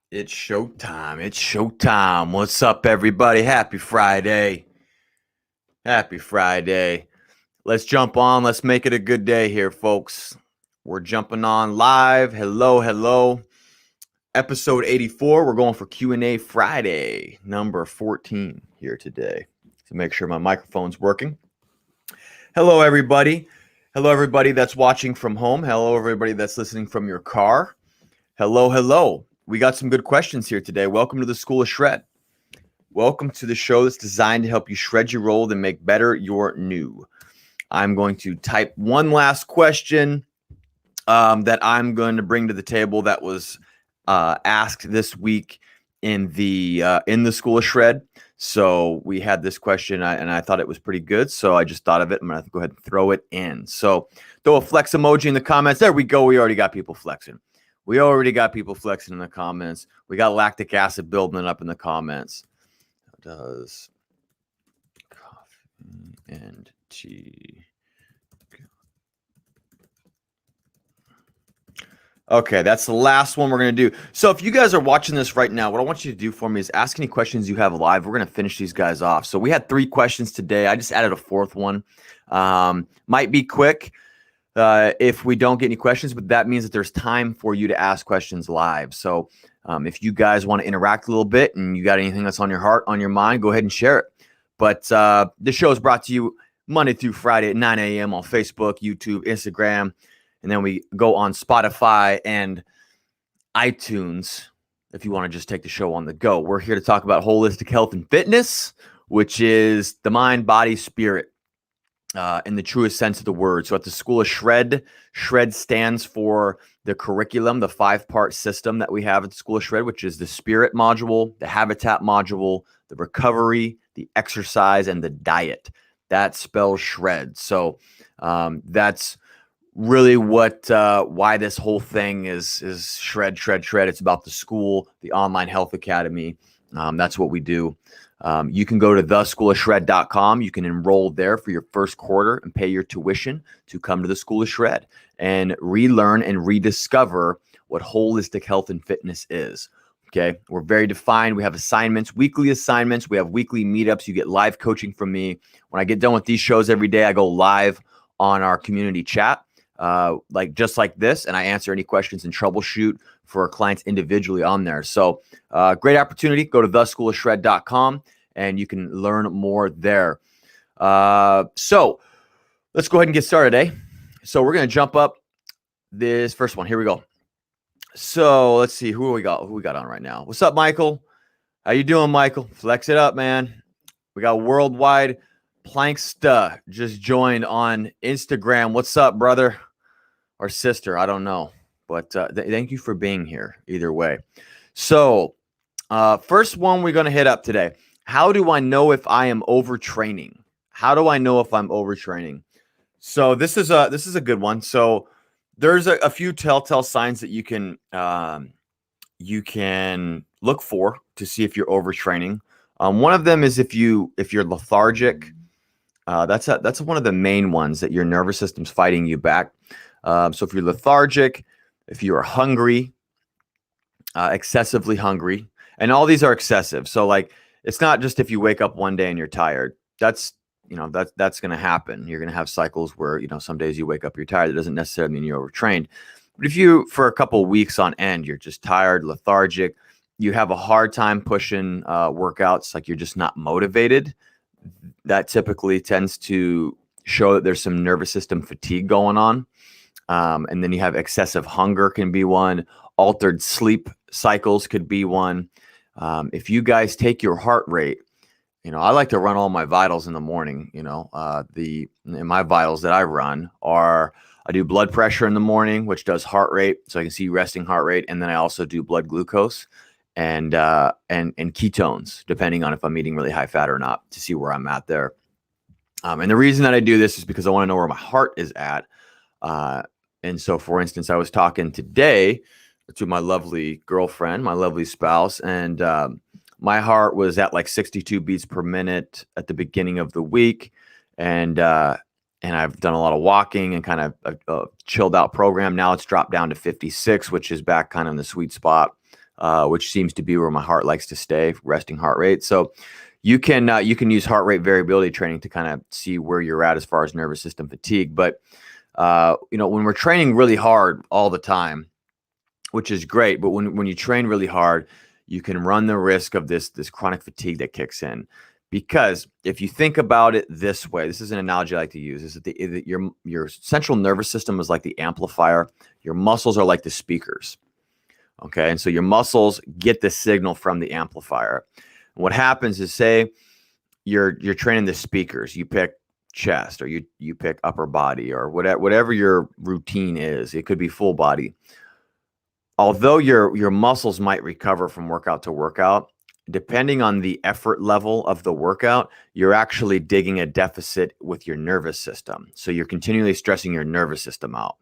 It's showtime. It's showtime. What's up, everybody? Happy Friday. Happy Friday. Let's jump on. Let's make it a good day here, folks. We're jumping on live. Hello, hello. Episode 84. We're going for Q&A Friday, number 14 here today. So make sure my microphone's working. Hello, everybody. Hello, everybody that's watching from home. Hello, everybody that's listening from your car. Hello, hello. We got some good questions here today. Welcome to the School of Shred. Welcome to the show that's designed to help you shred your old and make better your new. I'm going to type one last question that I'm going to bring to the table that was asked this week in the School of Shred. So we had this question, and I thought it was pretty good. So I just thought of it. I'm going to go ahead and throw it in. So throw a flex emoji in the comments. There we go. We already got people flexing. We already got people flexing in the comments. We got lactic acid building up in the comments. Does coffee and tea? Okay, that's the last one we're going to do. So if you guys are watching this right now, what I want you to do for me is ask any questions you have live. We're going to finish these guys off. So we had 3 questions today. I just added a 4th one. Might be quick if we don't get any questions, but that means that there's time for you to ask questions live. So if you guys want to interact a little bit and you got anything that's on your heart, on your mind, go ahead and share it. But this show is brought to you Monday through Friday at 9 a.m. on Facebook, YouTube, Instagram. And then we go on Spotify and iTunes if you want to just take the show on the go. We're here to talk about holistic health and fitness, which is the mind, body, spirit in the truest sense of the word. So at the School of Shred, Shred stands for the curriculum, the 5-part system that we have at the School of Shred, which is the spirit module, the habitat module, the recovery, the exercise, and the diet. That spells shred. So that's really why this whole thing is shred. It's about the school, the online health academy. That's what we do. You can go to theschoolofshred.com. You can enroll there for your first quarter and pay your tuition to come to the School of Shred and relearn and rediscover what holistic health and fitness is. Okay, we're very defined. We have assignments, weekly assignments. We have weekly meetups. You get live coaching from me. When I get done with these shows every day, I go live on our community chat. Just like this, and I answer any questions and troubleshoot for our clients individually on there. So great opportunity. Go to theschoolofshred.com and you can learn more there. So let's go ahead and get started, eh? So we're going to jump up this first one. Here we go. So let's see who we got on right now. What's up, Michael? How you doing, Michael? Flex it up, man. We got Worldwide Planksta just joined on Instagram. What's up, brother? Or sister, I don't know, but thank you for being here either way. So first one we're going to hit up today. How do I know if I am overtraining? How do I know if I'm overtraining? So this is a good one. So there's a few telltale signs that you can look for to see if you're overtraining. One of them is if you're lethargic. That's one of the main ones, that your nervous system's fighting you back. So if you're lethargic, if you are hungry, excessively hungry, and all these are excessive. So like, it's not just if you wake up one day and you're tired. That's going to happen. You're going to have cycles where, some days you wake up, you're tired. That doesn't necessarily mean you're overtrained. But if you, for a couple of weeks on end, you're just tired, lethargic, you have a hard time pushing workouts, like you're just not motivated, that typically tends to show that there's some nervous system fatigue going on. And then you have excessive hunger can be one. Altered sleep cycles could be one. If you guys take your heart rate, I like to run all my vitals in the morning. My vitals that I run are, I do blood pressure in the morning, which does heart rate, so I can see resting heart rate, and then I also do blood glucose and ketones, depending on if I'm eating really high fat or not, to see where I'm at there. And the reason that I do this is because I want to know where my heart is at. And so, for instance, I was talking today to my lovely girlfriend, my lovely spouse, and my heart was at like 62 beats per minute at the beginning of the week. And I've done a lot of walking and kind of a chilled out program. Now it's dropped down to 56, which is back kind of in the sweet spot. which seems to be where my heart likes to stay, resting heart rate. So you can use heart rate variability training to kind of see where you're at as far as nervous system fatigue. But when we're training really hard all the time, which is great, but when you train really hard, you can run the risk of this chronic fatigue that kicks in. Because if you think about it this way, this is an analogy I like to use, is that your central nervous system is like the amplifier. Your muscles are like the speakers. Okay, and so your muscles get the signal from the amplifier. And what happens is, say you're training the speakers, you pick chest, or you pick upper body, or whatever your routine is. It could be full body. Although your muscles might recover from workout to workout, depending on the effort level of the workout, you're actually digging a deficit with your nervous system. So you're continually stressing your nervous system out.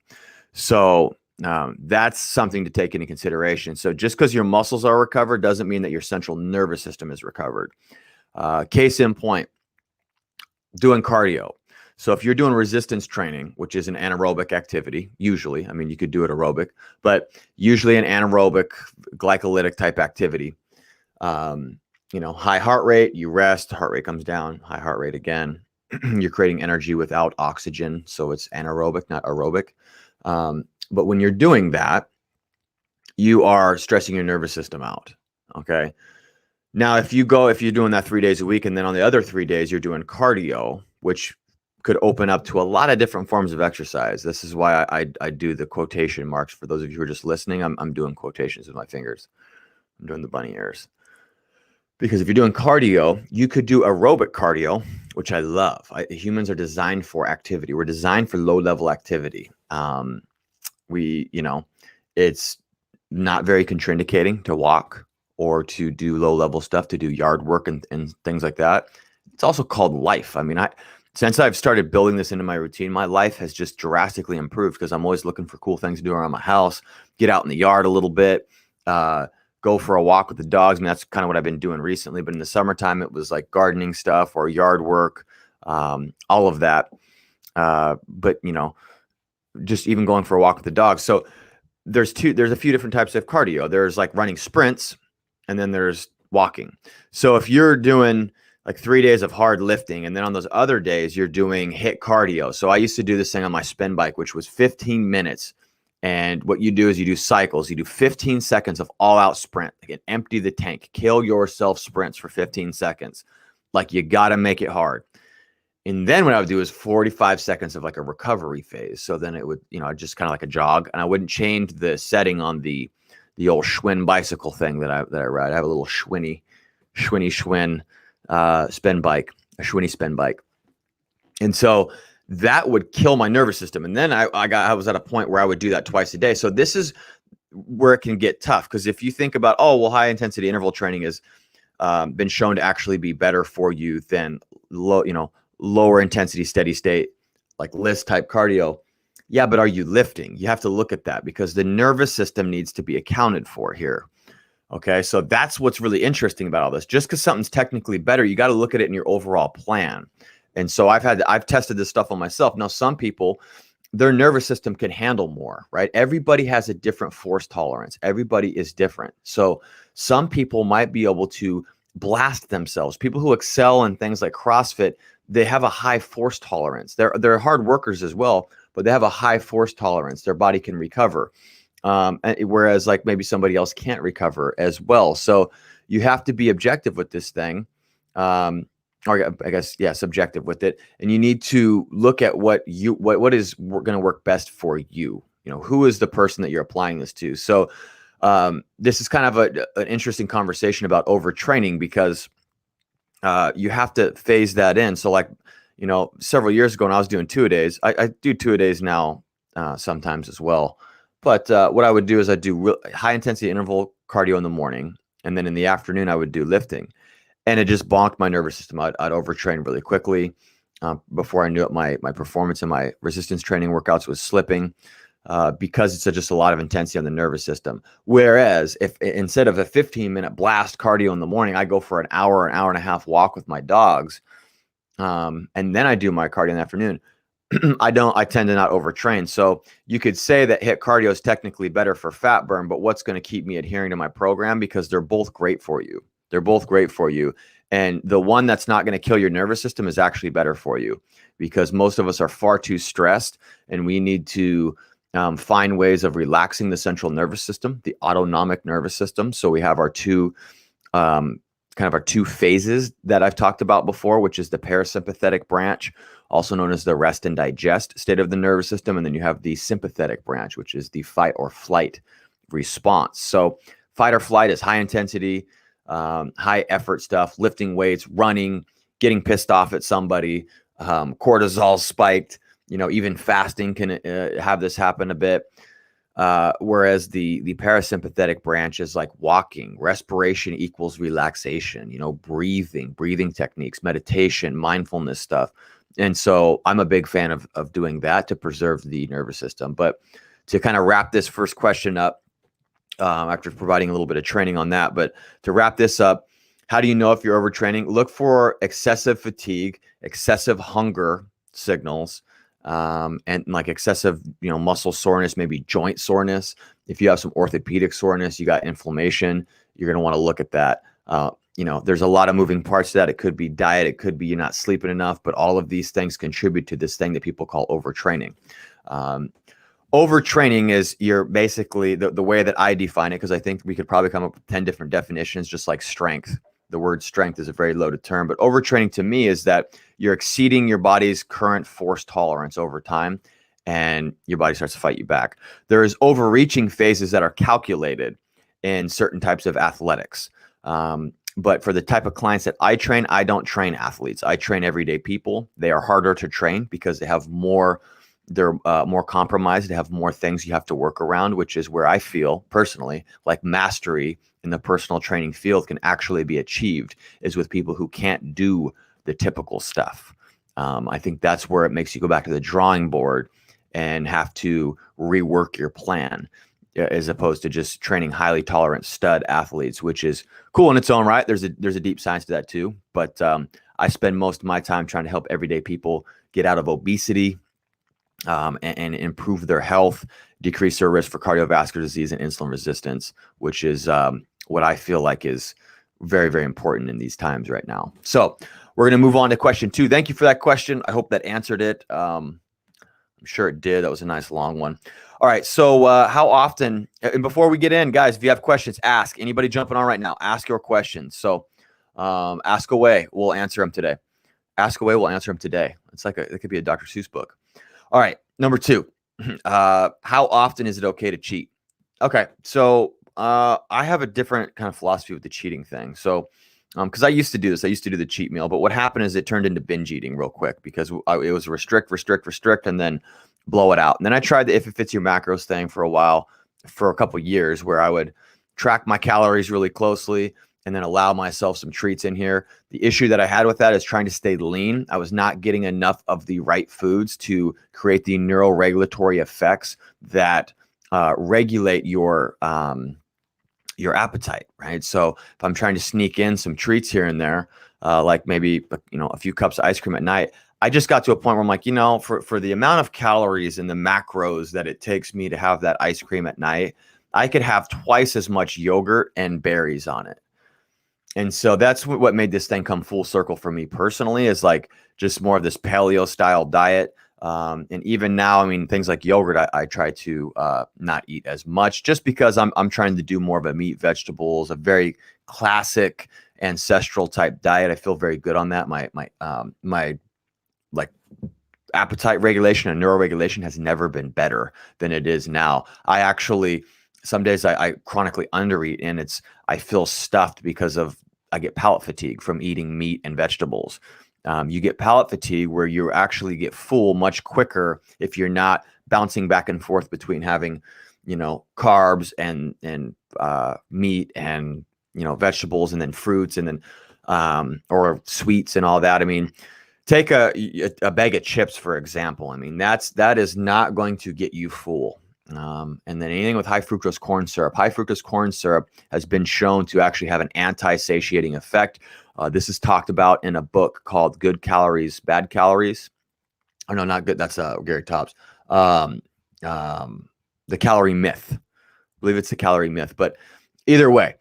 So that's something to take into consideration. So just because your muscles are recovered doesn't mean that your central nervous system is recovered. Case in point, doing cardio. So if you're doing resistance training, which is an anaerobic activity, usually, I mean, you could do it aerobic, but usually an anaerobic glycolytic type activity, high heart rate, you rest, heart rate comes down, high heart rate again. You're creating energy without oxygen. So it's anaerobic, not aerobic. But when you're doing that, you are stressing your nervous system out. Okay. Now, if you're doing that 3 days a week, and then on the other 3 days, you're doing cardio, which could open up to a lot of different forms of exercise. This is why I do the quotation marks. For those of you who are just listening, I'm doing quotations with my fingers. I'm doing the bunny ears. Because if you're doing cardio, you could do aerobic cardio, which I love. Humans are designed for activity. We're designed for low-level activity. It's not very contraindicating to walk or to do low-level stuff, to do yard work and things like that. It's also called life. I mean, since I've started building this into my routine, my life has just drastically improved because I'm always looking for cool things to do around my house, get out in the yard a little bit, go for a walk with the dogs. I mean, that's kind of what I've been doing recently. But in the summertime, it was like gardening stuff or yard work, all of that. But just even going for a walk with the dogs. So there's a few different types of cardio. There's like running sprints, and then there's walking. So if you're doing like 3 days of hard lifting, and then on those other days, you're doing HIIT cardio. So I used to do this thing on my spin bike, which was 15 minutes. And what you do is you do cycles. You do 15 seconds of all-out sprint. Like, empty the tank. Kill yourself sprints for 15 seconds. Like, you got to make it hard. And then what I would do is 45 seconds of like a recovery phase. So then it would, just kind of like a jog. And I wouldn't change the setting on the old Schwinn bicycle thing that I ride. I have a little Schwinn spin bike, a Schwinny spin bike. And so that would kill my nervous system. And then I was at a point where I would do that twice a day. So this is where it can get tough. Because if you think about, high intensity interval training has been shown to actually be better for you than lower intensity, steady state, like list type cardio. Yeah, but are you lifting? You have to look at that, because the nervous system needs to be accounted for here. Okay, so that's what's really interesting about all this. Just because something's technically better, you got to look at it in your overall plan. And so I've tested this stuff on myself. Now, some people, their nervous system can handle more, right? Everybody has a different force tolerance. Everybody is different. So some people might be able to blast themselves. People who excel in things like CrossFit, they have a high force tolerance. They're hard workers as well, but they have a high force tolerance. Their body can recover. Whereas like maybe somebody else can't recover as well. So you have to be objective with this thing. Or I guess, yeah, subjective with it. And you need to look at what is going to work best for you. Who is the person that you're applying this to? So this is kind of an interesting conversation about overtraining, because you have to phase that in. So like, several years ago when I was doing 2-a-days, I do 2-a-days now sometimes as well. But what I would do is I'd do high intensity interval cardio in the morning. And then in the afternoon, I would do lifting. And it just bonked my nervous system. I'd overtrain really quickly. Before I knew it, my performance in my resistance training workouts was slipping because it's just a lot of intensity on the nervous system. Whereas if instead of a 15-minute blast cardio in the morning, I go for an hour and a half walk with my dogs, and then I do my cardio in the afternoon, I tend to not overtrain. So you could say that HIIT cardio is technically better for fat burn, but what's going to keep me adhering to my program? Because they're both great for you. They're both great for you. And the one that's not going to kill your nervous system is actually better for you, because most of us are far too stressed, and we need to find ways of relaxing the central nervous system, the autonomic nervous system. So we have our two kind of our two phases that I've talked about before, which is the parasympathetic branch, also known as the rest and digest state of the nervous system. And then you have the sympathetic branch, which is the fight or flight response. So fight or flight is high intensity, high effort stuff, lifting weights, running, getting pissed off at somebody, cortisol spiked, even fasting can have this happen a bit. Whereas the parasympathetic branch is like walking, respiration equals relaxation, breathing techniques, meditation, mindfulness stuff. And so I'm a big fan of doing that to preserve the nervous system. But to kind of wrap this first question up, after providing a little bit of training on that, but to wrap this up, how do you know if you're overtraining? Look for excessive fatigue, excessive hunger signals, and like excessive, muscle soreness, maybe joint soreness. If you have some orthopedic soreness, you got inflammation, you're going to want to look at that. There's a lot of moving parts to that. It could be diet. It could be you're not sleeping enough, but all of these things contribute to this thing that people call overtraining. Overtraining is you're basically the way that I define it, because I think we could probably come up with 10 different definitions, just like strength. The word strength is a very loaded term, but overtraining to me is that you're exceeding your body's current force tolerance over time, and your body starts to fight you back. There's overreaching phases that are calculated in certain types of athletics. But for the type of clients that I train, I don't train athletes. I train everyday people. They are harder to train because they have more, they're more compromised. They have more things you have to work around, which is where I feel personally like mastery in the personal training field can actually be achieved, is with people who can't do the typical stuff. I think that's where it makes you go back to the drawing board and have to rework your plan, as opposed to just training highly tolerant stud athletes, which is cool in its own right. There's a deep science to that too. But I spend most of my time trying to help everyday people get out of obesity, and improve their health, decrease their risk for cardiovascular disease and insulin resistance, which is what I feel like is very, very important in these times right now. So we're going to move on to question 2. Thank you for that question. I hope that answered it. I'm sure it did. That was a nice long one. All right. So how often, and before we get in, guys, if you have questions, ask. Anybody jumping on right now, ask your questions. So ask away. We'll answer them today. Ask away. We'll answer them today. It could be a Dr. Seuss book. All right. Number 2, how often is it okay to cheat? Okay. So I have a different kind of philosophy with the cheating thing. So because I used to do this, I used to do the cheat meal, but what happened is it turned into binge eating real quick, because it was restrict, and then blow it out. And then I tried the if it fits your macros thing for a while, for a couple of years, where I would track my calories really closely and then allow myself some treats in here. The issue that I had with that is trying to stay lean. I was not getting enough of the right foods to create the neuroregulatory effects that regulate your appetite, right? So if I'm trying to sneak in some treats here and there, like maybe, a few cups of ice cream at night, I just got to a point where I'm like, for the amount of calories and the macros that it takes me to have that ice cream at night, I could have twice as much yogurt and berries on it. And so that's what made this thing come full circle for me personally, is like just more of this paleo style diet. And even now, I mean, things like yogurt, I try to not eat as much, just because I'm trying to do more of a meat, vegetables, a very classic ancestral type diet. I feel very good on that. My like appetite regulation and neuroregulation has never been better than it is now. I actually, some days I chronically undereat, and I feel stuffed because I get palate fatigue from eating meat and vegetables. You get palate fatigue where you actually get full much quicker if you're not bouncing back and forth between having, carbs and meat and, vegetables, and then fruits, and then, or sweets and all that. I mean, take a bag of chips, for example. I mean, that is not going to get you full. And then anything with high fructose corn syrup. High fructose corn syrup has been shown to actually have an anti-satiating effect. This is talked about in a book called Good Calories, Bad Calories. Oh no, not good. That's Gary Tobbs. Um, um, the calorie myth. I believe it's the calorie myth, but either way.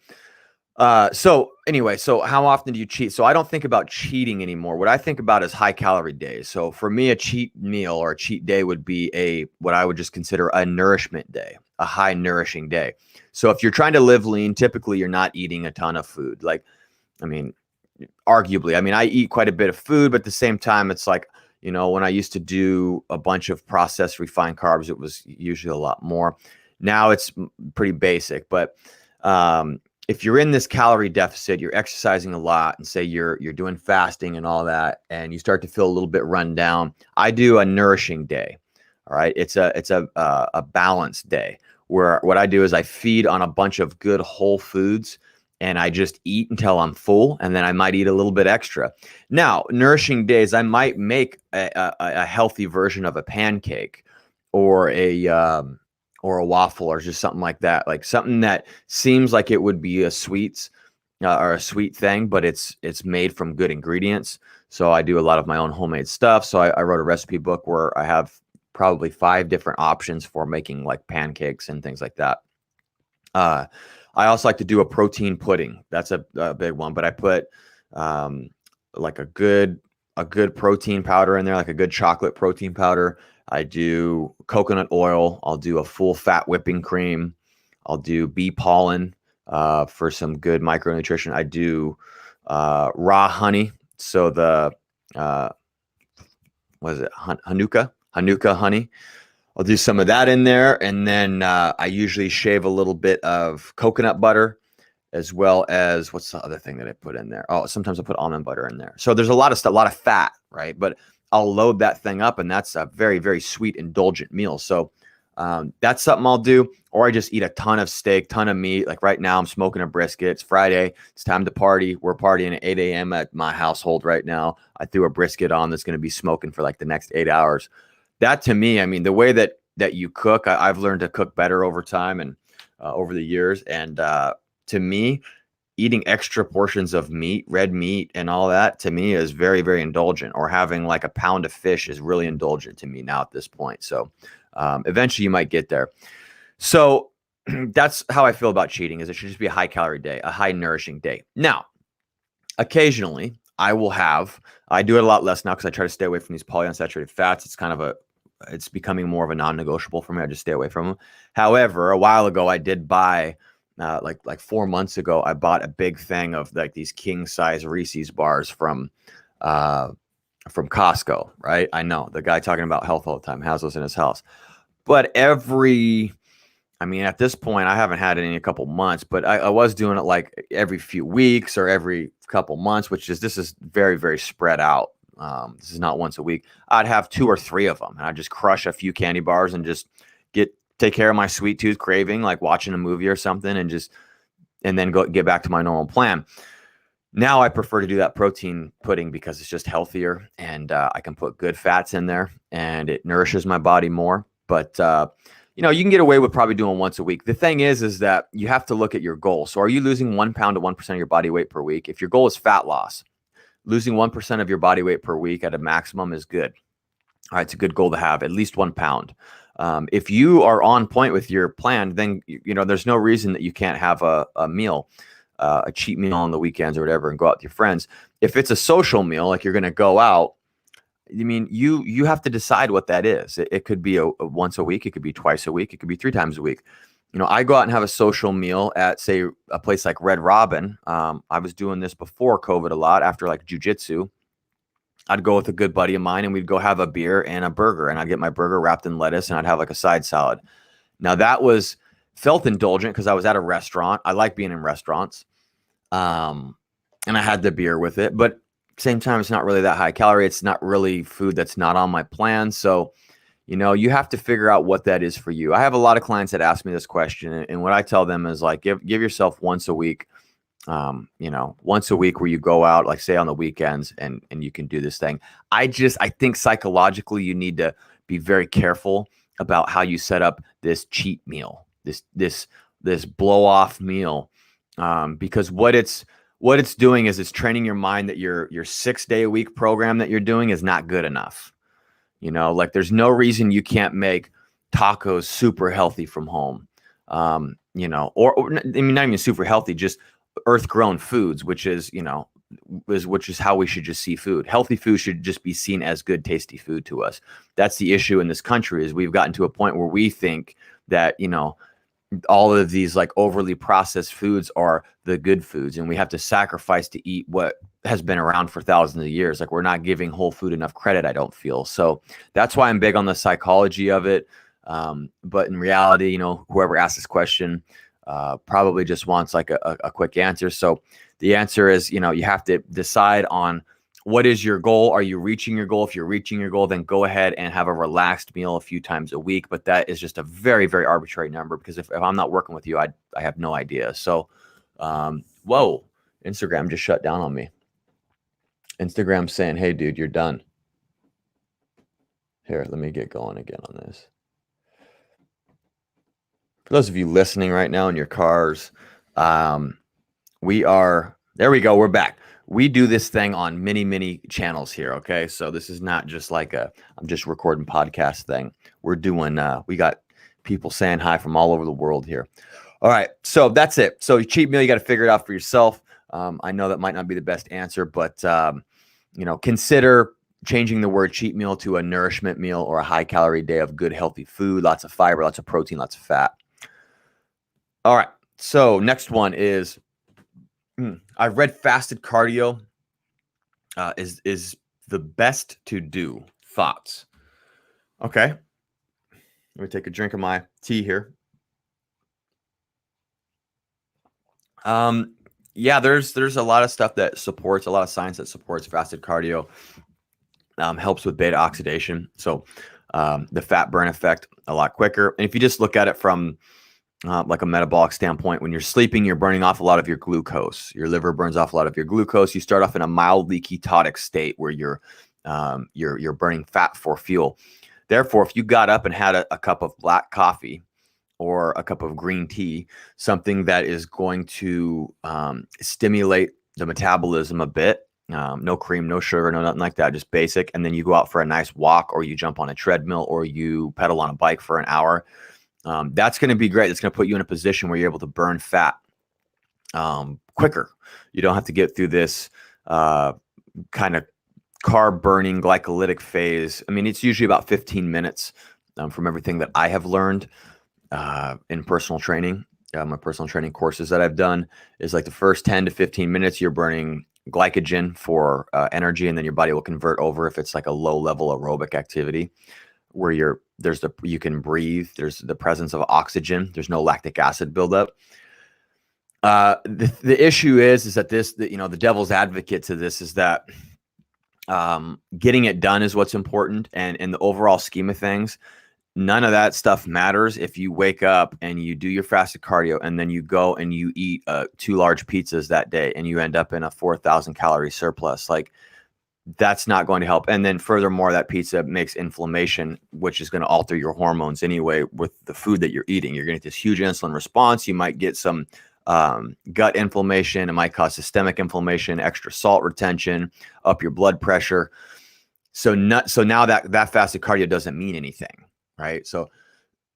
So anyway, so how often do you cheat? So I don't think about cheating anymore. What I think about is high calorie days. So for me, a cheat meal or a cheat day would be what I would just consider a nourishment day, a high nourishing day. So if you're trying to live lean, typically you're not eating a ton of food. Like, I mean, arguably, I mean, I eat quite a bit of food, but at the same time, it's like, when I used to do a bunch of processed refined carbs, it was usually a lot more. Now it's pretty basic, but if you're in this calorie deficit, you're exercising a lot, and say you're doing fasting and all that, and you start to feel a little bit run down, I do a nourishing day. All right, it's a balanced day where what I do is I feed on a bunch of good whole foods, and I just eat until I'm full, and then I might eat a little bit extra. Now, nourishing days, I might make a healthy version of a pancake or a waffle or just something like that, like something that seems like it would be a sweets or a sweet thing, but it's made from good ingredients. So I do a lot of my own homemade stuff. So I wrote a recipe book where I have probably 5 different options for making like pancakes and things like that. I also like to do a protein pudding. That's a big one, but I put like a good protein powder in there, like a good chocolate protein powder. I do coconut oil. I'll do a full fat whipping cream. I'll do bee pollen for some good micronutrition. I do raw honey. So the what is it? Hanukkah honey. I'll do some of that in there, and then I usually shave a little bit of coconut butter, as well as what's the other thing that I put in there? Oh, sometimes I put almond butter in there. So there's a lot of stuff, a lot of fat, right? But I'll load that thing up, and that's a very, very sweet, indulgent meal. So that's something I'll do. Or I just eat a ton of steak, ton of meat. Like right now, I'm smoking a brisket. It's Friday. It's time to party. We're partying at 8 a.m. at my household right now. I threw a brisket on that's going to be smoking for like the next 8 hours. That to me, I mean, the way that you cook, I've learned to cook better over time and over the years. And to me, eating extra portions of meat, red meat, and all that, to me is very, very indulgent. Or having like a pound of fish is really indulgent to me now at this point. So eventually you might get there. So that's how I feel about cheating, is it should just be a high calorie day, a high nourishing day. Now, occasionally I do it a lot less now because I try to stay away from these polyunsaturated fats. It's becoming more of a non-negotiable for me. I just stay away from them. However, a while ago, I did buy, like 4 months ago, I bought a big thing of like these king size Reese's bars from Costco, right? I know the guy talking about health all the time has those in his house, but at this point, I haven't had it in a couple months, but I was doing it like every few weeks or every couple months, this is very, very spread out. This is not once a week. I'd have 2 or 3 of them, and I'd just crush a few candy bars and just take care of my sweet tooth craving, like watching a movie or something, and then get back to my normal plan. Now I prefer to do that protein pudding because it's just healthier, and I can put good fats in there, and it nourishes my body more. But you can get away with probably doing once a week. The thing is that you have to look at your goal. So are you losing 1 pound to 1% of your body weight per week? If your goal is fat loss, losing 1% of your body weight per week at a maximum is good. All right, it's a good goal to have, at least 1 pound. If you are on point with your plan, then there's no reason that you can't have a meal, a cheat meal on the weekends or whatever, and go out with your friends. If it's a social meal, like you're going to go out, you have to decide what that is. It could be a once a week, it could be twice a week, it could be 3 times a week. I go out and have a social meal at, say, a place like Red Robin. I was doing this before COVID a lot, after like jujitsu. I'd go with a good buddy of mine, and we'd go have a beer and a burger, and I'd get my burger wrapped in lettuce, and I'd have like a side salad. Now that felt indulgent because I was at a restaurant. I like being in restaurants. And I had the beer with it, but same time, it's not really that high calorie. It's not really food that's not on my plan. So, you have to figure out what that is for you. I have a lot of clients that ask me this question, and what I tell them is like, give yourself once a week, once a week where you go out, like say on the weekends, and you can do this thing. I think psychologically you need to be very careful about how you set up this cheat meal, this blow off meal, because what it's doing is it's training your mind that your 6-day a week program that you're doing is not good enough. Like there's no reason you can't make tacos super healthy from home. Or I mean, not even super healthy, just earth grown foods, which is, which is how we should just see food. Healthy food should just be seen as good, tasty food to us. That's the issue in this country, is we've gotten to a point where we think that, all of these like overly processed foods are the good foods, and we have to sacrifice to eat what has been around for thousands of years. Like we're not giving whole food enough credit, I don't feel. So that's why I'm big on the psychology of it. But in reality, whoever asked this question probably just wants like a quick answer. So the answer is, you have to decide on what is your goal. Are you reaching your goal? If you're reaching your goal, then go ahead and have a relaxed meal a few times a week. But that is just a very, very arbitrary number, because if I'm not working with you, I have no idea. So, whoa, Instagram just shut down on me. Instagram's saying, hey, dude, you're done. Here, let me get going again on this. For those of you listening right now in your cars, there we go. We're back. We do this thing on many, many channels here. Okay. So this is not just like I'm just recording podcast thing. We're doing, we got people saying hi from all over the world here. All right. So that's it. So cheat meal, you got to figure it out for yourself. I know that might not be the best answer, but, consider changing the word cheat meal to a nourishment meal, or a high calorie day of good, healthy food, lots of fiber, lots of protein, lots of fat. All right. So next one is, I've read fasted cardio is the best to do. Thoughts? Okay. Let me take a drink of my tea here. Yeah, there's a lot of stuff that supports, a lot of science that supports fasted cardio. Helps with beta oxidation. So the fat burn effect a lot quicker. And if you just look at it from like a metabolic standpoint, when you're sleeping, you're burning off a lot of your glucose. Your liver burns off a lot of your glucose. You start off in a mildly ketotic state where you're burning fat for fuel. Therefore, if you got up and had a cup of black coffee or a cup of green tea, something that is going to stimulate the metabolism a bit, no cream, no sugar, no nothing like that, just basic. And then you go out for a nice walk, or you jump on a treadmill, or you pedal on a bike for an hour. That's going to be great. It's going to put you in a position where you're able to burn fat quicker. You don't have to get through this kind of carb burning glycolytic phase. I mean, it's usually about 15 minutes from everything that I have learned in personal training. My personal training courses that I've done is like the first 10 to 15 minutes, you're burning glycogen for energy, and then your body will convert over if it's like a low level aerobic activity where you can breathe. There's the presence of oxygen. There's no lactic acid buildup. The issue is that the devil's advocate to this is that getting it done is what's important. And in the overall scheme of things, none of that stuff matters if you wake up and you do your fasted cardio and then you go and you eat 2 large pizzas that day and you end up in a 4,000 calorie surplus. Like, that's not going to help. And then furthermore, that pizza makes inflammation, which is going to alter your hormones anyway with the food that you're eating. You're going to get this huge insulin response. You might get some gut inflammation. It might cause systemic inflammation, extra salt retention, up your blood pressure. So now that fasted cardio doesn't mean anything, right? So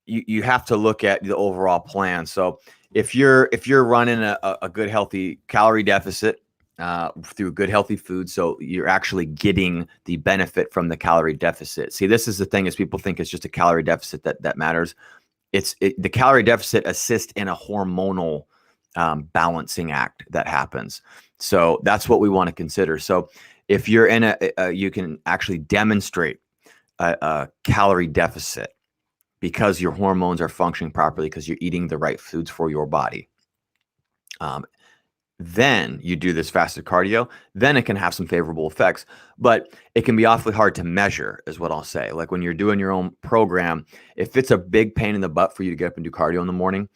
you have to look at the overall plan. So if you're running a good healthy calorie deficit through good healthy food, so you're actually getting the benefit from the calorie deficit. See, this is the thing, is people think it's just a calorie deficit that matters. The calorie deficit assists in a hormonal balancing act that happens. So that's what we want to consider. So if you're in you can actually demonstrate a calorie deficit because your hormones are functioning properly, because you're eating the right foods for your body. Then you do this fasted cardio, then it can have some favorable effects, but it can be awfully hard to measure, is what I'll say. Like when you're doing your own program, if it's a big pain in the butt for you to get up and do cardio in the morning,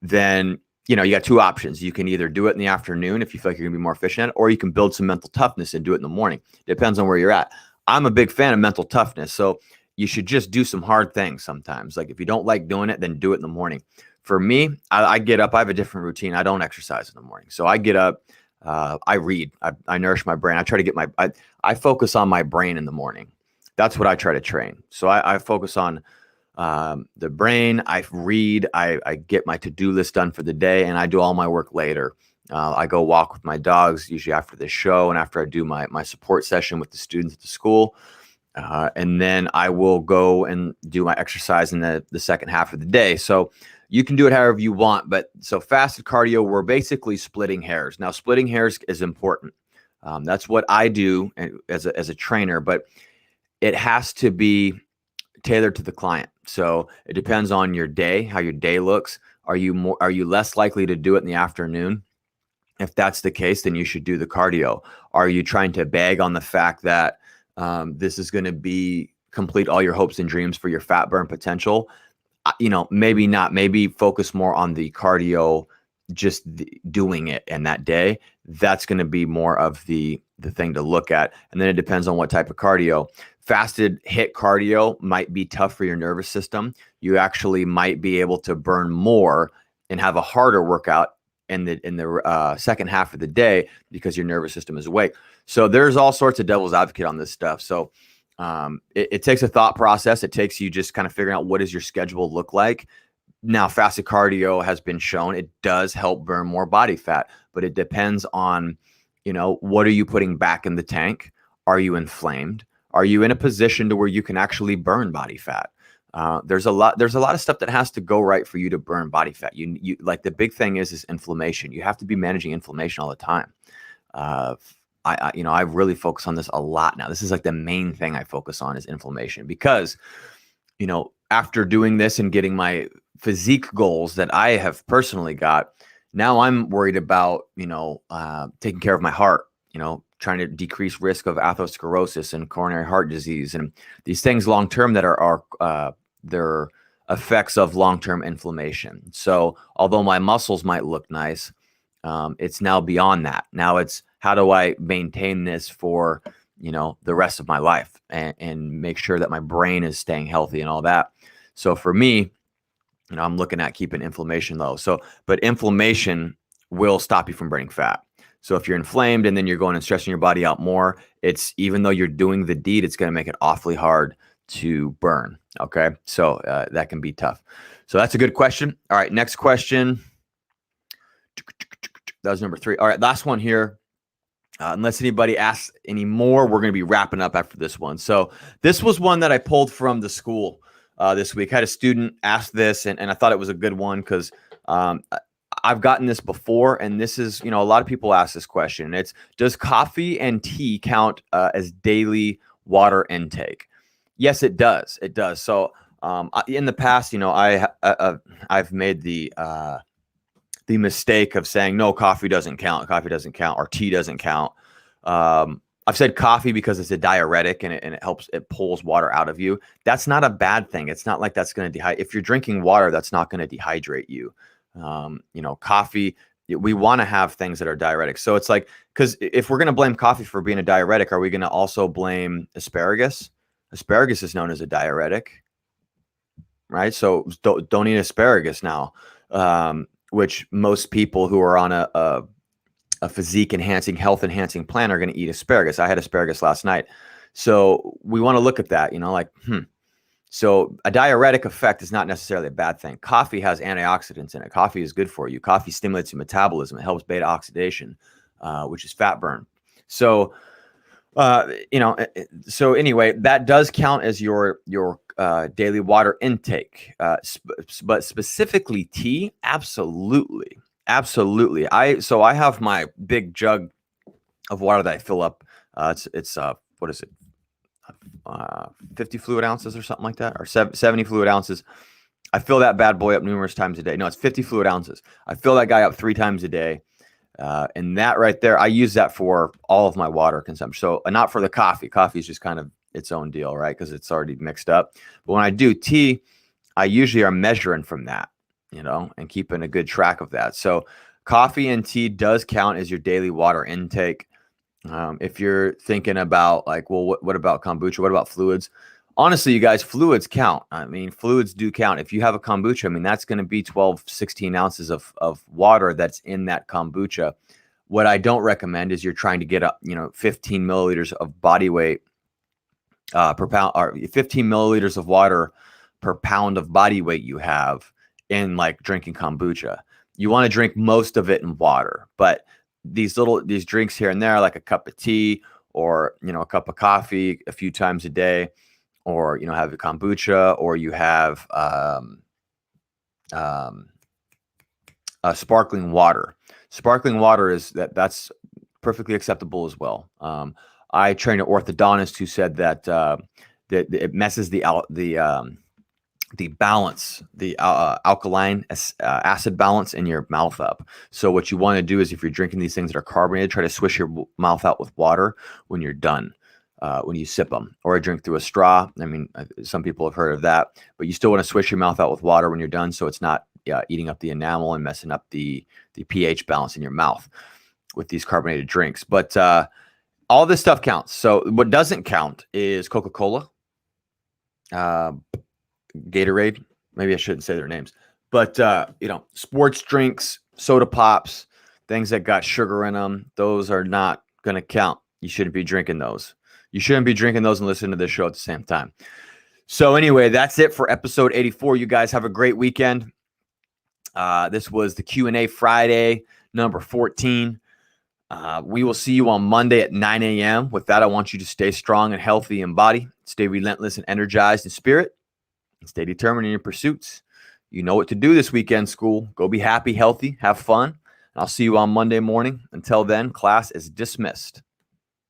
then you got 2 options. You can either do it in the afternoon if you feel like you're gonna be more efficient, or you can build some mental toughness and do it in the morning. Depends on where you're at. I'm a big fan of mental toughness, so you should just do some hard things sometimes. Like if you don't like doing it, then do it in the morning. For me, I get up. I have a different routine. I don't exercise in the morning. So I get up, I read, I nourish my brain. I try to get I focus on my brain in the morning. That's what I try to train. So I focus on the brain. I read, I get my to-do list done for the day, and I do all my work later. I go walk with my dogs, usually after the show and after I do my support session with the students at the school. And then I will go and do my exercise in the second half of the day. So you can do it however you want. But so fasted cardio, we're basically splitting hairs. Now, splitting hairs is important. That's what I do as a trainer, but it has to be tailored to the client. So it depends on your day, how your day looks. Are you less likely to do it in the afternoon? If that's the case, then you should do the cardio. Are you trying to bag on the fact that this is going to be complete all your hopes and dreams for your fat burn potential? Maybe not. Maybe focus more on the cardio, just doing it in that day. That's going to be more of the thing to look at. And then it depends on what type of cardio. Fasted HIIT cardio might be tough for your nervous system. You actually might be able to burn more and have a harder workout in the second half of the day because your nervous system is awake. So there's all sorts of devil's advocate on this stuff. So it takes a thought process. It takes you just kind of figuring out what does your schedule look like. Now, fasted cardio has been shown it does help burn more body fat, but it depends on, what are you putting back in the tank? Are you inflamed? Are you in a position to where you can actually burn body fat? There's a lot of stuff that has to go right for you to burn body fat. You like the big thing is inflammation. You have to be managing inflammation all the time. I really focus on this a lot now. This is like the main thing I focus on is inflammation because, after doing this and getting my physique goals that I have personally got, now I'm worried about, taking care of my heart, trying to decrease risk of atherosclerosis and coronary heart disease and these things long-term that are they're effects of long-term inflammation. So although my muscles might look nice, it's now beyond that. Now it's how do I maintain this for, the rest of my life and make sure that my brain is staying healthy and all that. So for me, I'm looking at keeping inflammation low. But inflammation will stop you from burning fat. So if you're inflamed and then you're going and stressing your body out more, it's even though you're doing the deed, it's going to make it awfully hard to burn. Okay. So that can be tough. So that's a good question. All right. Next question. That was number 3. All right. Last one here. Unless anybody asks any more, we're going to be wrapping up after this one. So this was one that I pulled from the school this week. I had a student ask this, and I thought it was a good one because I've gotten this before, and this is, a lot of people ask this question. It's, does coffee and tea count as daily water intake? Yes, it does. It does. So in the past, I've made the mistake of saying, no, coffee doesn't count. Coffee doesn't count, or tea doesn't count. I've said coffee because it's a diuretic and it helps, it pulls water out of you. That's not a bad thing. It's not like that's going to dehydrate. If you're drinking water, that's not going to dehydrate you. Coffee, we want to have things that are diuretic. So it's like, because if we're going to blame coffee for being a diuretic, are we going to also blame asparagus? Asparagus is known as a diuretic, right? So don't eat asparagus now. Which most people who are on a physique enhancing, health enhancing plan are going to eat asparagus. I had asparagus last night. So we want to look at that, So a diuretic effect is not necessarily a bad thing. Coffee has antioxidants in it. Coffee is good for you. Coffee stimulates your metabolism. It helps beta oxidation, which is fat burn. So, so anyway, that does count as your daily water intake, but specifically tea, absolutely. I have my big jug of water that I fill up. It's what is it? 50 fluid ounces or something like that, or 70 fluid ounces. I fill that bad boy up numerous times a day. No, it's 50 fluid ounces. I fill that guy up 3 times a day. And that right there, I use that for all of my water consumption. So not for the coffee. Coffee is just kind of its own deal, right? Because it's already mixed up. But when I do tea, I usually are measuring from that, and keeping a good track of that. So coffee and tea does count as your daily water intake. If you're thinking about like, well, what about kombucha? What about fluids? Honestly, you guys, fluids count. I mean, fluids do count. If you have a kombucha, I mean, that's going to be 12, 16 ounces of water that's in that kombucha. What I don't recommend is you're trying to get up, 15 milliliters of body weight per pound, or 15 milliliters of water per pound of body weight you have in like drinking kombucha. You want to drink most of it in water, but these drinks here and there, like a cup of tea or, a cup of coffee a few times a day, or, have a kombucha, or you have sparkling water. Sparkling water that's perfectly acceptable as well. I trained an orthodontist who said that that it messes the balance, the alkaline acid balance in your mouth up. So what you want to do is, if you're drinking these things that are carbonated, try to swish your mouth out with water when you're done. When you sip them, or drink through a straw. I mean, some people have heard of that, but you still want to swish your mouth out with water when you're done, so it's not eating up the enamel and messing up the pH balance in your mouth with these carbonated drinks. But all this stuff counts. So what doesn't count is Coca-Cola, Gatorade. Maybe I shouldn't say their names, but sports drinks, soda pops, things that got sugar in them, those are not going to count. You shouldn't be drinking those. You shouldn't be drinking those and listening to this show at the same time. So anyway, that's it for episode 84. You guys have a great weekend. This was the Q&A Friday, number 14. We will see you on Monday at 9 a.m. With that, I want you to stay strong and healthy in body, stay relentless and energized in spirit, and stay determined in your pursuits. You know what to do this weekend, school. Go be happy, healthy, have fun. And I'll see you on Monday morning. Until then, class is dismissed.